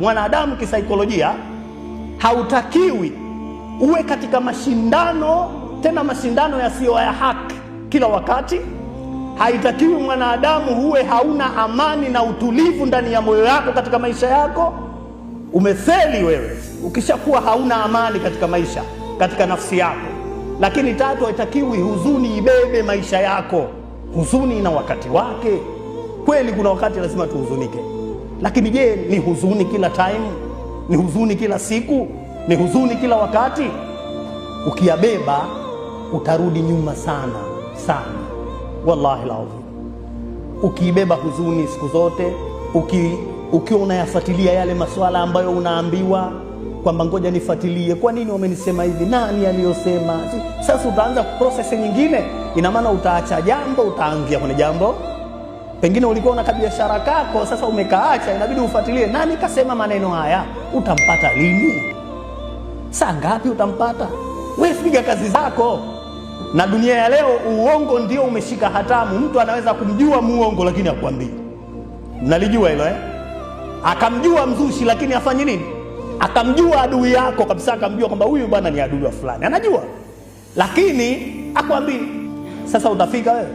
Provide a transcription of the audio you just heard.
Mwanadamu kisaikolojia hautakiwi uwe katika mashindano, tena mashindano yasiyo ya haki kila wakati. Haitakiwi mwanadamu huwe hauna amani na utulivu ndani ya moyo wako katika maisha yako. Umefeli wewe ukishakuwa hauna amani katika maisha, katika nafsi yako. Lakini tatu, haitakiwi huzuni ibebe maisha yako. Huzuni ina wakati wake. Kweli kuna wakati lazima tuhuzunike, lakini je, ni huzuni kila time? Ni huzuni kila siku? Ni huzuni kila wakati? Ukiyabeba utarudi nyuma sana sana, wallahi alazim. Ukiibeba huzuni siku zote, ukiwa unayafuatilia yale maswala ambayo unaambiwa kwamba ngoja nifuatilie, kwa nini wamenisema hivi, nani aliyosema? Sasa utaanza process nyingine. Ina maana utaacha jambo, utaangia kwenye jambo. Pengine ulikuwa una kabiashara kako, sasa umekaacha, inabidi ufuatilie nani kasema maneno haya. Utampata lini? Saa ngapi utampata? Wewe piga kazi zako. Na dunia ya leo uongo ndio umeshika hatamu. Mtu anaweza kumjua muongo lakini hakuambii. Mnalijua hilo Akamjua mzushi lakini afanye nini? Akamjua adui yako kabisa, akamjua kwamba huyu bwana ni adui wa fulani. Anajua lakini hakuambii. Sasa utafika wewe